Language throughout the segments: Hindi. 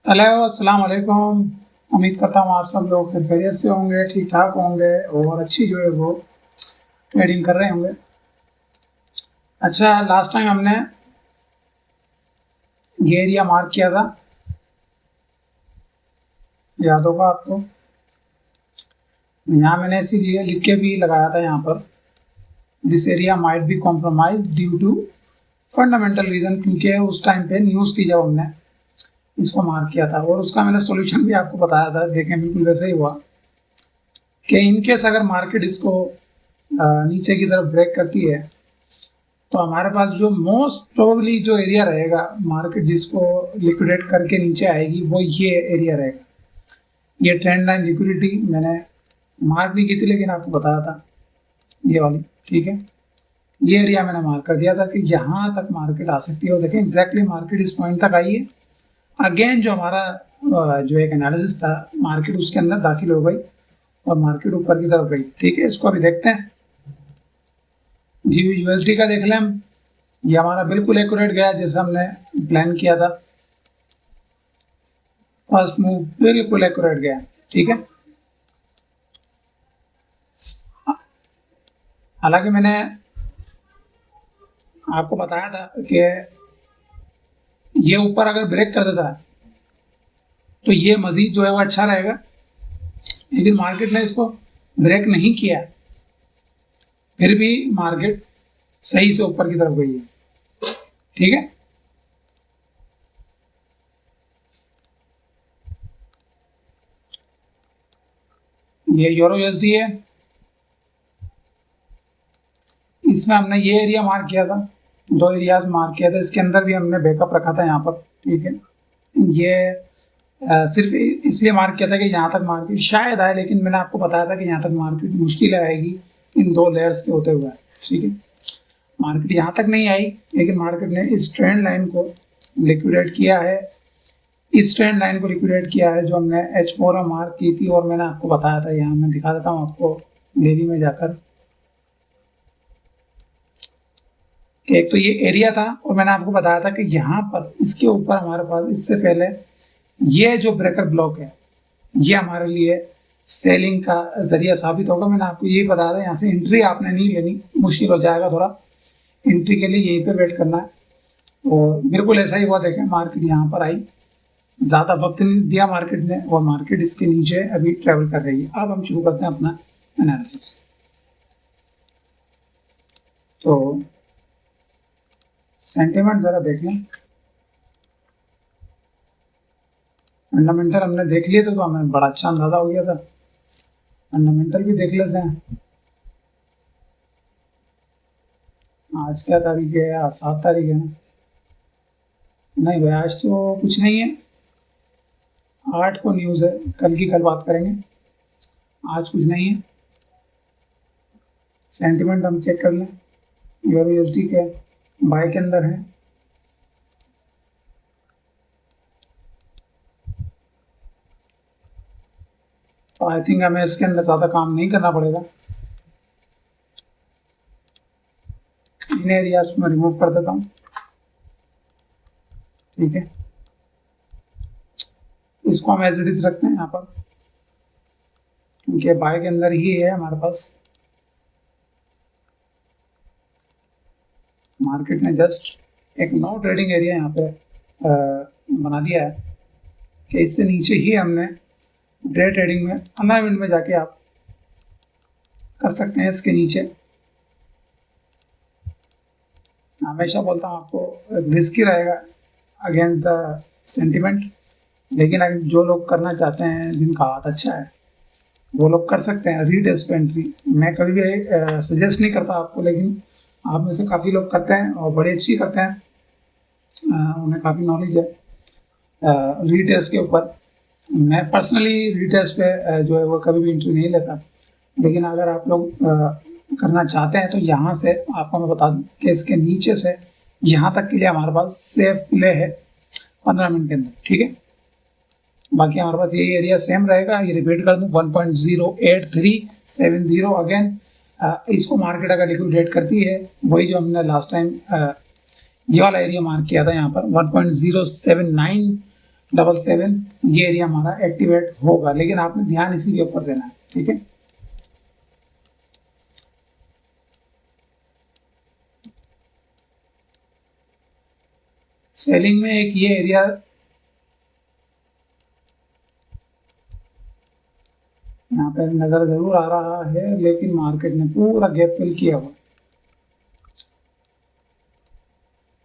हेलो, अस्सलाम वालेकुम। उम्मीद करता हूँ आप सब लोग खैरियत से होंगे, ठीक ठाक होंगे और अच्छी जो है वो ट्रेडिंग कर रहे होंगे। अच्छा, लास्ट टाइम हमने ये एरिया मार्क किया था, याद होगा आपको। यहाँ मैंने इसीलिए लिख के भी लगाया था यहाँ पर, this area might be compromise due to fundamental reason, क्योंकि उस टाइम पे न्यूज़ थी जब हमने इसको मार्क किया था और उसका मैंने सोल्यूशन भी आपको बताया था। देखें, बिल्कुल वैसे ही हुआ कि इनकेस अगर मार्केट इसको नीचे की तरफ ब्रेक करती है तो हमारे पास जो मोस्ट प्रोबेबली जो एरिया रहेगा, मार्केट जिसको लिक्विडेट करके नीचे आएगी, वो ये एरिया रहेगा। ये ट्रेंड लाइन लिक्विडिटी मैंने मार्क नहीं की थी, लेकिन आपको बताया था ये वाली, ठीक है। ये एरिया मैंने मार्क कर दिया था कि यहाँ तक मार्केट आ सकती है और देखें एग्जैक्टली मार्केट इस पॉइंट तक आई है। अगेन जो हमारा जो एक एनालिसिस था, मार्केट उसके अंदर दाखिल हो गई और मार्केट ऊपर की तरफ गई, ठीक है। इसको अभी देखते हैं। जी यूएसडी का देख लें हम, ये हमारा बिल्कुल एक्यूरेट गया जैसा हमने प्लान किया था। फर्स्ट मूव बिल्कुल एक्यूरेट गया, ठीक है। हालांकि मैंने आपको बताया था कि ये ऊपर अगर ब्रेक कर देता है तो ये मजीद जो है वो अच्छा रहेगा, लेकिन मार्केट ने इसको ब्रेक नहीं किया, फिर भी मार्केट सही से ऊपर की तरफ गई है, ठीक है। ये यूरो यूएसडी है, इसमें हमने ये एरिया मार्क किया था, दो एरियाज मार्क किया था, इसके अंदर भी हमने बैकअप रखा था यहाँ पर, ठीक है। ये सिर्फ इसलिए मार्क किया था कि यहाँ तक मार्केट शायद आए, लेकिन मैंने आपको बताया था कि यहाँ तक मार्केट मुश्किल आएगी इन दो लेयर्स के होते हुए, ठीक है। मार्केट यहाँ तक नहीं आई, लेकिन मार्केट ने इस ट्रेंड लाइन को लिक्विडेट किया है, इस ट्रेंड लाइन को लिक्विडेट किया है जो हमने H4 में मार्क की थी। और मैंने आपको बताया था, यहाँ मैं दिखा देता हूँ आपको डेली में जाकर, कि एक तो ये एरिया था और मैंने आपको बताया था कि यहाँ पर इसके ऊपर हमारे पास इससे पहले ये जो ब्रेकर ब्लॉक है, ये हमारे लिए सेलिंग का जरिया साबित होगा। मैंने आपको यही बताया था, यहाँ से एंट्री आपने नहीं लेनी, मुश्किल हो जाएगा थोड़ा। एंट्री के लिए यहीं पे वेट करना है और बिल्कुल ऐसा ही हुआ। देखें, मार्केट यहाँ पर आई, ज़्यादा वक्त नहीं दिया मार्केट ने और मार्केट इसके नीचे अभी ट्रेवल कर रही है। अब हम शुरू करते हैं अपना एनालिसिस। तो सेंटिमेंट ज़रा देख लें, फंडामेंटल हमने देख लिए थे तो हमें बड़ा अच्छा अंदाजा हो गया था। फंडामेंटल भी देख लेते हैं। आज क्या तारीख है? आज 7 तारीख है ना? नहीं भाई, आज तो कुछ नहीं है। 8 को न्यूज़ है, कल की कल बात करेंगे, आज कुछ नहीं है। सेंटिमेंट हम चेक कर लें, यूरो यूएसडी के बाय के अंदर है। तो आई थिंक हमें इसके अंदर ज़्यादा काम नहीं करना पड़ेगा। इन एरियाज में रिमूव कर देता हूँ, ठीक है। इसको हम एज इट इज रखते हैं यहाँ पर, क्योंकि बाय के अंदर ही है हमारे पास। मार्केट ने जस्ट एक नो ट्रेडिंग एरिया यहाँ पे बना दिया है कि इससे नीचे ही हमने डे ट्रेडिंग में 15 मिनट में जाके आप कर सकते हैं। इसके नीचे हमेशा बोलता हूँ आपको, रिस्की रहेगा अगेंस्ट द सेंटिमेंट, लेकिन अगर जो लोग करना चाहते हैं, जिनका हाथ अच्छा है, वो लोग कर सकते हैं रीटेस्ट पे एंट्री। मैं कभी भी सजेस्ट नहीं करता आपको, लेकिन आप में से काफ़ी लोग करते हैं और बड़ी अच्छी करते हैं, उन्हें काफ़ी नॉलेज है रीटेस्ट के ऊपर। मैं पर्सनली रीटेस्ट पे जो है वो कभी भी एंट्री नहीं लेता, लेकिन अगर आप लोग करना चाहते हैं तो यहाँ से आपको मैं बता दूँ कि इसके नीचे से यहाँ तक के लिए हमारे पास सेफ प्ले है 15 मिनट के अंदर, ठीक है। बाकी हमारे पास यही एरिया सेम रहेगा। ये रिपीट कर दूँ, 1.08370 अगेन। इसको मार्केट अगर लिक्विडेट करती है, वही जो हमने लास्ट टाइम ये वाला एरिया मार्क किया था यहाँ पर 1.079 77 ये एरिया हमारा एक्टिवेट होगा, लेकिन आपने ध्यान इसी के ऊपर देना है, ठीक है। सेलिंग में एक ये एरिया यहाँ पे नजर जरूर आ रहा है, लेकिन मार्केट ने पूरा गैप फिल किया हुआ।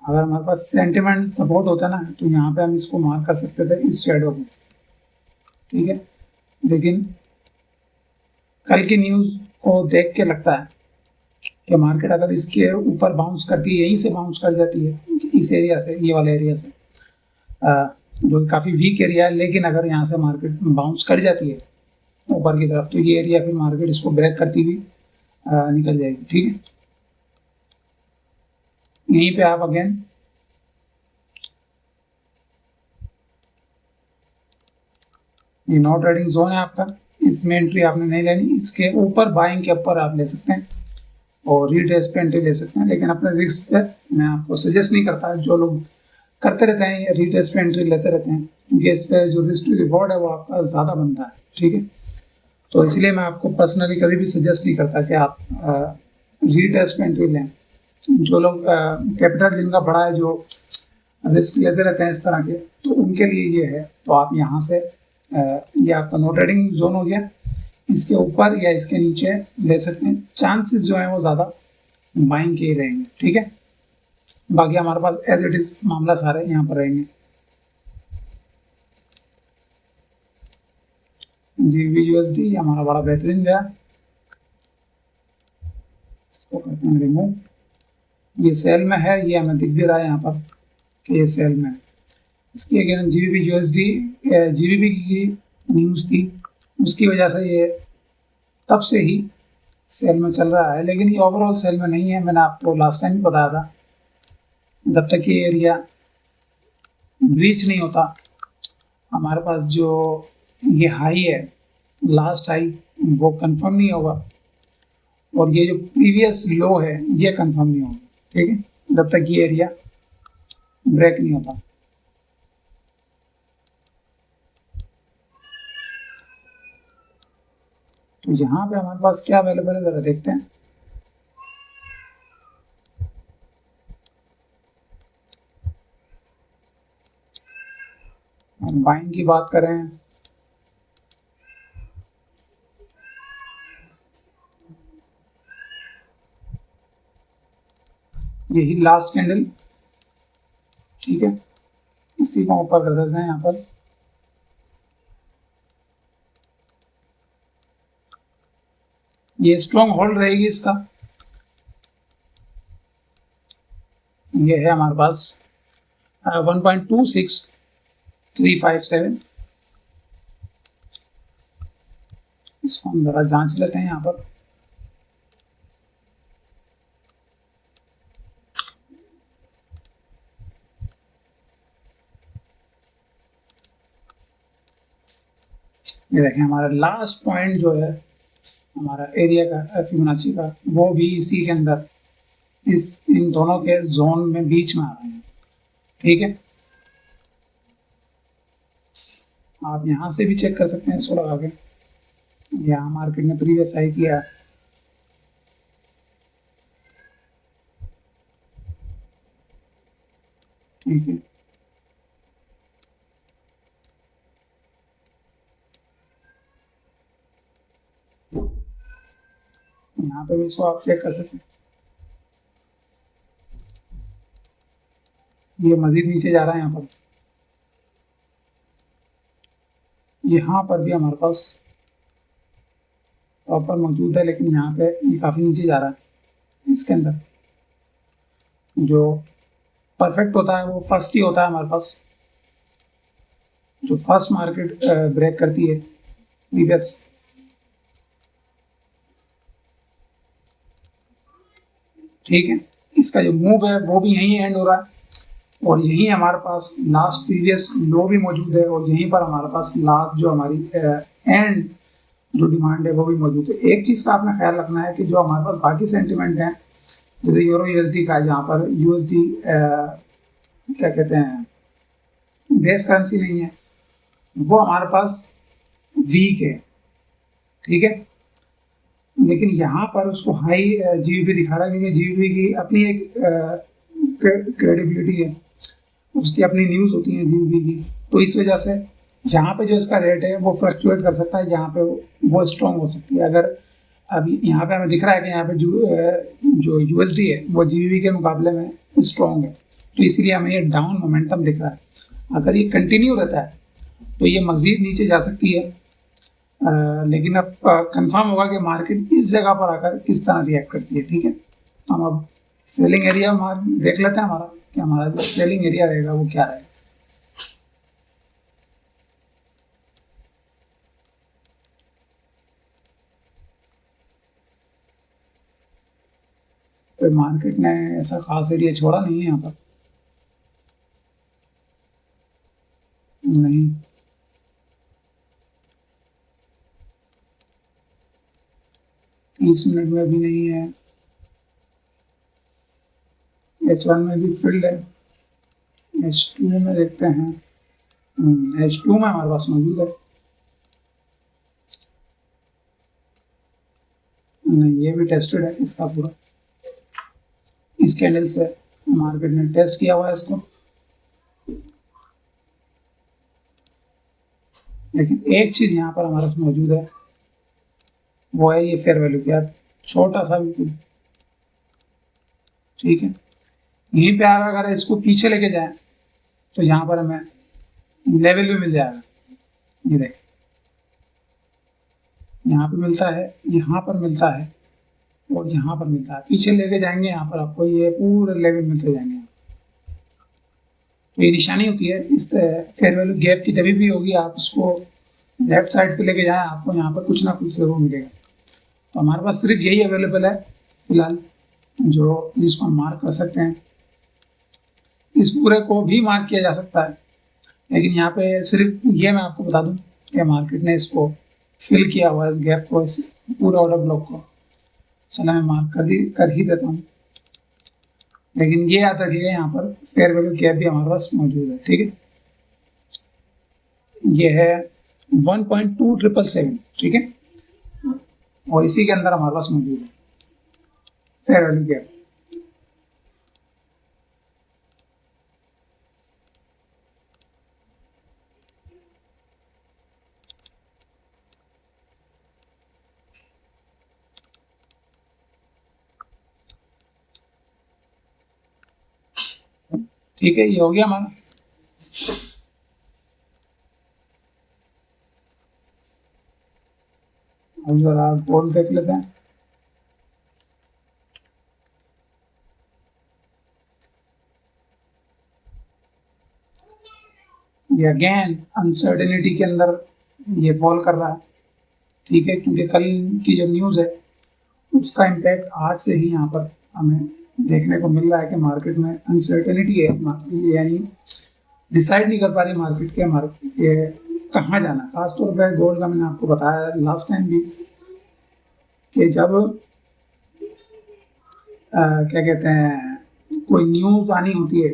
अगर हमारे पास सेंटिमेंट सपोर्ट होता ना तो यहाँ पे हम इसको मार्क कर सकते थे इस शेडो को, ठीक है। लेकिन कल की न्यूज़ को देख के लगता है कि मार्केट अगर इसके ऊपर बाउंस करती है, यहीं से बाउंस कर जाती है इस एरिया से, ये वाले एरिया से, जो काफ़ी वीक एरिया है, लेकिन अगर यहाँ से मार्केट बाउंस कर जाती है ऊपर की तरफ तो ये एरिया फिर मार्केट इसको ब्रेक करती हुई निकल जाएगी, ठीक है। यहीं पे आप अगेन ये नो ट्रेडिंग जोन है आपका, इसमें एंट्री आपने नहीं लेनी, इसके ऊपर बाइंग के ऊपर आप ले सकते हैं और रीट्रेस पे एंट्री ले सकते हैं, लेकिन अपने रिस्क पे मैं आपको सजेस्ट नहीं करता। जो लोग करते रहते हैं रीट्रेस पे एंट्री लेते रहते हैं, क्योंकि इस पर जो रिस्क टू रिवॉर्ड है वो आपका ज़्यादा बनता है, ठीक है। तो इसलिए मैं आपको पर्सनली कभी भी सजेस्ट नहीं करता कि आप रीट्रेस पे एंट्री लें। जो लोग कैपिटल जिनका बड़ा है, जो रिस्क लेते रहते हैं इस तरह के, तो उनके लिए ये है। तो आप यहाँ से ये आपका नो ट्रेडिंग जोन हो गया, इसके ऊपर या इसके नीचे ले सकते हैं। चांसेस जो है वो ज़्यादा बाइंग के ही रहेंगे, ठीक है। बाकी हमारे पास एज इट इज मामला सारे यहाँ पर रहेंगे। GBP/USD हमारा बड़ा बेहतरीन गया, इसको करते हैं रिमूव। ये सेल में है, ये हमें दिख भी रहा है यहाँ पर कि ये सेल में है। इसकी अगेन GBP/USD GBP की न्यूज़ थी, उसकी वजह से ये तब से ही सेल में चल रहा है, लेकिन ये ओवरऑल सेल में नहीं है। मैंने आपको लास्ट टाइम भी बताया था, जब तक ये एरिया ब्रीच नहीं होता, हमारे पास जो ये हाई है, लास्ट हाई, वो कंफर्म नहीं होगा, और ये जो प्रीवियस लो है ये कंफर्म नहीं होगा, ठीक है, जब तक ये एरिया ब्रेक नहीं होता। तो यहाँ पे हमारे पास क्या अवेलेबल है, जरा देखते हैं। हम बाइंग की बात करें, यही लास्ट कैंडल, ठीक है, इसी को ऊपर कर देते हैं यहाँ पर। ये स्ट्रॉन्ग होल्ड रहेगी इसका, ये है हमारे पास 1.26357। इसको हम जरा जांच लेते हैं यहाँ पर। ये देखें, हमारा लास्ट पॉइंट जो है हमारा एरिया का, फिबोनाची का, वो भी इसी के अंदर, इन दोनों के जोन में बीच में आ रहे हैं, ठीक है। आप यहाँ से भी चेक कर सकते हैं इसको लगा के। यहाँ मार्केट ने प्रीवियस हाई किया, ठीक है। यहाँ पे भी इसको आप चेक कर सकते हैं, ये मजीद नीचे जा रहा है यहाँ पर। यहाँ पर भी हमारे पास प्रॉपर मौजूद है, लेकिन यहाँ पे ये काफ़ी नीचे जा रहा है। इसके अंदर जो परफेक्ट होता है वो फर्स्ट ही होता है हमारे पास, जो फर्स्ट मार्केट ब्रेक करती है प्रीवियस। ठीक है, इसका जो मूव है वो भी यहीं एंड हो रहा है, और यहीं हमारे पास लास्ट प्रीवियस लो भी मौजूद है, और यहीं पर हमारे पास लास्ट जो हमारी एंड जो डिमांड है वो भी मौजूद है। एक चीज़ का आपने ख्याल रखना है कि जो हमारे पास बाकी सेंटिमेंट हैं, जैसे यूरो USD का है, जहाँ पर USD क्या कहते हैं, बेस करेंसी नहीं है, वो हमारे पास वीक है, ठीक है। लेकिन यहाँ पर उसको हाई जीबीपी दिखा रहा है, क्योंकि जीबीपी की अपनी एक क्रेडिबिलिटी है, उसकी अपनी न्यूज़ होती है जीबीपी की। तो इस वजह से यहाँ पे जो इसका रेट है वो फ्लक्चुएट कर सकता है, जहाँ पे वो स्ट्रॉन्ग हो सकती है। अगर अभी यहाँ पे हमें दिख रहा है कि यहाँ पे जो यूएसडी है वो जीबीपी के मुकाबले में स्ट्रॉन्ग है, तो इसीलिए हमें ये डाउन मोमेंटम दिख रहा है। अगर ये कंटिन्यू रहता है तो ये मज़ीद नीचे जा सकती है, लेकिन अब कंफर्म होगा कि मार्केट इस जगह पर आकर किस तरह रिएक्ट करती है, ठीक है। हम अब सेलिंग एरिया देख लेते हैं हमारा, कि हमारा जो सेलिंग एरिया रहेगा वो क्या रहेगा। तो मार्केट ने ऐसा खास एरिया छोड़ा नहीं है यहाँ पर, नहीं। 30 मिनट में भी नहीं है, H1 में भी फील्ड है, H2 में देखते हैं। H2 में हमारे पास मौजूद है, नहीं ये भी टेस्टेड है इसका पूरा, इस कैंडल से मार्केट ने टेस्ट किया हुआ है इसको। लेकिन एक चीज यहाँ पर हमारे पास मौजूद है, वो है ये फेयर वैल्यू गैप, छोटा सा बिल्कुल, ठीक है। यहीं पे आप अगर इसको पीछे लेके जाए तो यहाँ पर हमें लेवल भी मिल जाएगा, ये देख, यहाँ पे मिलता है, यहाँ पर मिलता है और यहाँ पर मिलता है। पीछे लेके जाएंगे यहाँ पर आपको ये पूरे लेवल मिलते जाएंगे। तो ये निशानी होती है इस फेयर वैल्यू गैप की, तभी भी होगी आप इसको लेफ्ट साइड पे लेके जाएं, आपको यहाँ पर कुछ ना कुछ जरूर मिलेगा। तो हमारे पास सिर्फ यही अवेलेबल है फिलहाल, जो जिसको हम मार्क कर सकते हैं। इस पूरे को भी मार्क किया जा सकता है, लेकिन यहाँ पे सिर्फ ये मैं आपको बता दूं कि मार्केट ने इसको फिल किया हुआ है, इस गैप को, इस पूरा ऑर्डर ब्लॉक को। चलो मैं मार्क कर ही देता हूँ, लेकिन ये याद रखिएगा यहाँ पर फेयर वैल्यू गैप भी हमारे पास मौजूद है, ठीक है। ये है 1.2777, ठीक है, और इसी के अंदर हमारे पास मौजूद है फेयर वैल्यू गैप। ठीक है, ये हो गया हमारा। अब जरा बोल देख लेते हैं। ये अगेन अनसर्टेनिटी के अंदर ये फॉल कर रहा है, ठीक है, क्योंकि कल की जो न्यूज़ है उसका इम्पैक्ट आज से ही यहाँ पर हमें देखने को मिल रहा है कि मार्केट में अनसर्टेनिटी है, यानी डिसाइड नहीं कर पा रही मार्केट के कहाँ जाना। खासतौर पर गोल्ड का मैंने आपको बताया लास्ट टाइम भी कि जब क्या कहते हैं कोई न्यूज़ आनी होती है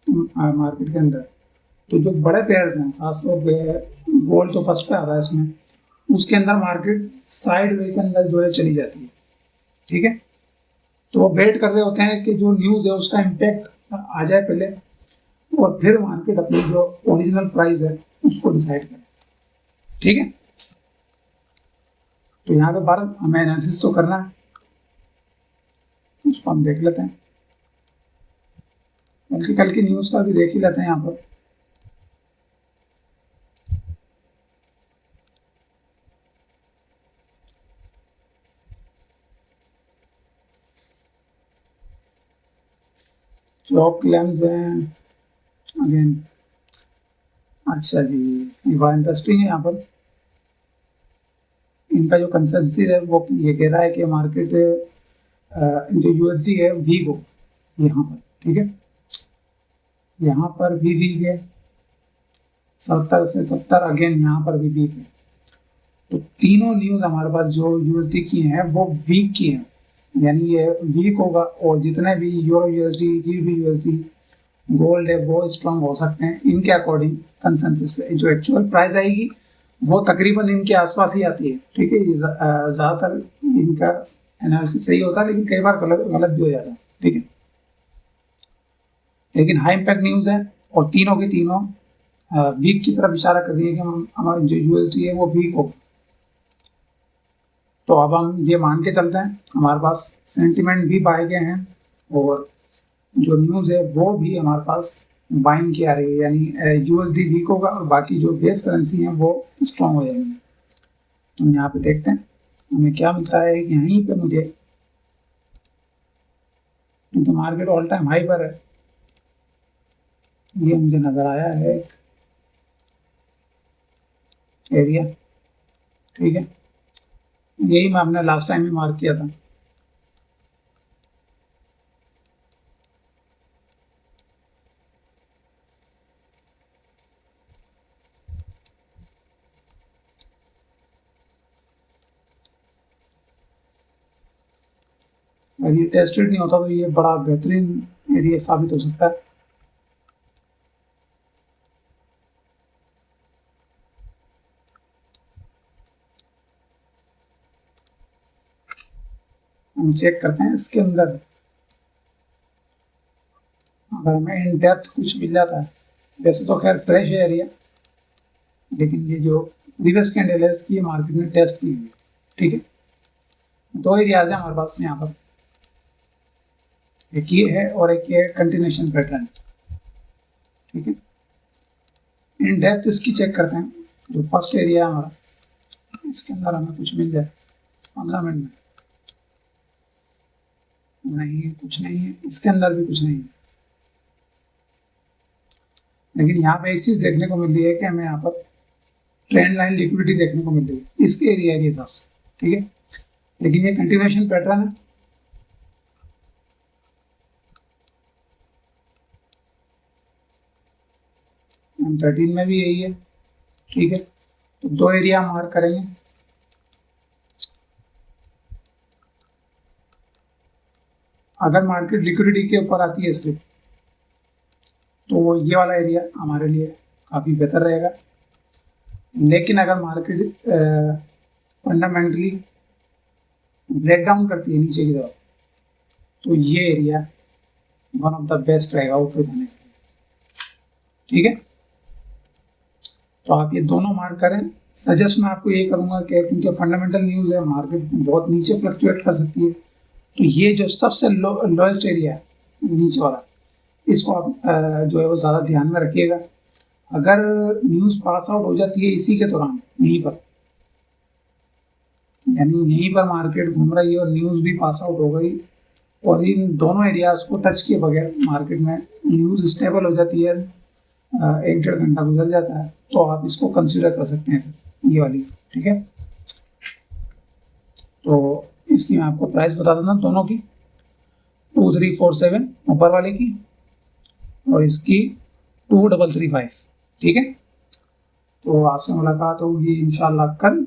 मार्केट के अंदर, तो जो बड़े पेयर्स हैं, खासतौर पे गोल्ड तो फर्स्ट पे आता है इसमें, उसके अंदर मार्केट साइड वे के अंदर जो है चली जाती है, ठीक है। तो वो वेट कर रहे होते हैं कि जो न्यूज़ है उसका इम्पैक्ट आ जाए पहले, और फिर मार्केट अपनी जो ओरिजिनल प्राइस है उसको डिसाइड करे, ठीक है। तो यहाँ पे भारत हमें एनालिसिस तो करना है, उसको हम देख लेते हैं, बल्कि कल की न्यूज़ का भी देख ही लेते हैं यहाँ पर। जॉब क्लेम्स हैं अगेन, अच्छा जी, ये बड़ा इंटरेस्टिंग है। यहाँ पर इनका जो कंसेंसस है वो ये कह रहा है कि मार्केट जो यूएसडी है वीक हो यहाँ पर, ठीक है, यहाँ पर भी वीक है, 70 से 70 अगेन यहाँ पर भी वीक है। तो तीनों न्यूज़ हमारे पास जो यूएसडी की हैं वो वीक की हैं, यानी ये वीक होगा, और जितने भी euro USD, GB USD gold है वो स्ट्रांग हो सकते हैं इनके अकॉर्डिंग कंसेंसस पे। जो एक्चुअल प्राइस आएगी वो तकरीबन इनके आसपास ही आती है, ठीक है। ज़्यादातर इनका एनालिसिस सही होता है, लेकिन कई बार गलत गलत भी हो जाता है, ठीक है। लेकिन हाई इम्पैक्ट न्यूज़ है और तीनों के तीनों वीक की तरफ इशारा कर रही है कि हमारा जो यूएसडी है वो वीक हो। तो अब हम ये मान के चलते हैं हमारे पास सेंटिमेंट भी पाए गए हैं और जो न्यूज़ है वो भी हमारे पास बाइंग की आ रही है, यानी यूएसडी वीक होगा और बाकी जो बेस करेंसी हैं वो स्ट्रॉन्ग हो जाएंगी। तो यहाँ पे देखते हैं हमें क्या मिलता है कि यहीं पे मुझे, क्योंकि मार्केट ऑल टाइम हाई पर है, ये मुझे नज़र आया है एक एरिया, ठीक है। यही मैं हमने लास्ट टाइम भी मार्क किया था। अगर ये टेस्टेड नहीं होता तो ये बड़ा बेहतरीन एरिया साबित हो सकता है। हम चेक करते हैं इसके अंदर, अगर हमें इन डेप्थ कुछ मिल जाता है, वैसे तो खैर फ्रेश है एरिया, लेकिन ये जो प्रीवियस कैंडल है इसकी मार्केट में टेस्ट की हुई, ठीक है। दो एरियाज है हमारे पास यहाँ पर, एक ये है और एक ये कंटिन्यूएशन पैटर्न, ठीक है। इन डेप्थ इसकी चेक करते हैं, जो फर्स्ट एरिया है हमारा, इसके अंदर हमें कुछ मिल जाए 15 मिनट में, नहीं कुछ नहीं है, इसके अंदर भी कुछ नहीं है। लेकिन यहाँ पे एक चीज देखने को मिल रही है कि हमें यहाँ पर ट्रेंड लाइन लिक्विडिटी देखने को मिल रही है इसके एरिया के हिसाब से, ठीक है। लेकिन ये कंटिन्यूएशन पैटर्न है, M13 में भी यही है, ठीक है। तो दो एरिया मार्क करेंगे, अगर मार्केट लिक्विडिटी के ऊपर आती है स्लिप तो ये वाला एरिया हमारे लिए काफ़ी बेहतर रहेगा। लेकिन अगर मार्केट फंडामेंटली ब्रेक डाउन करती है नीचे की तरफ तो ये area one of the best रहेगा ऊपर जाने के लिए, ठीक है। तो आप ये दोनों मार्क करें। सजेस्ट मैं आपको ये करूँगा कि क्योंकि फंडामेंटल न्यूज़ है, मार्केट बहुत नीचे फ्लक्चुएट कर सकती है, तो ये जो सबसे लोएस्ट एरिया है नीचे वाला, इसको आप जो है वो ज़्यादा ध्यान में रखिएगा। अगर न्यूज़ पास आउट हो जाती है इसी के दौरान यहीं पर, यानी यहीं पर मार्केट घूम रही है और न्यूज़ भी पास आउट हो गई और इन दोनों एरियाज को टच किए बगैर मार्केट में न्यूज़ स्टेबल हो जाती है, 1-1.5 घंटा गुजर जाता है, तो आप इसको कंसिडर कर सकते हैं ये वाली, ठीक है। तो इसकी मैं आपको प्राइस बता देता हूँ दोनों की, 2347 ऊपर वाले की और इसकी 2335, ठीक है। तो आपसे मुलाकात होगी इंशाल्लाह कल,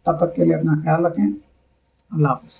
तब तक के लिए अपना ख्याल रखें। अल्लाह हाफिज़।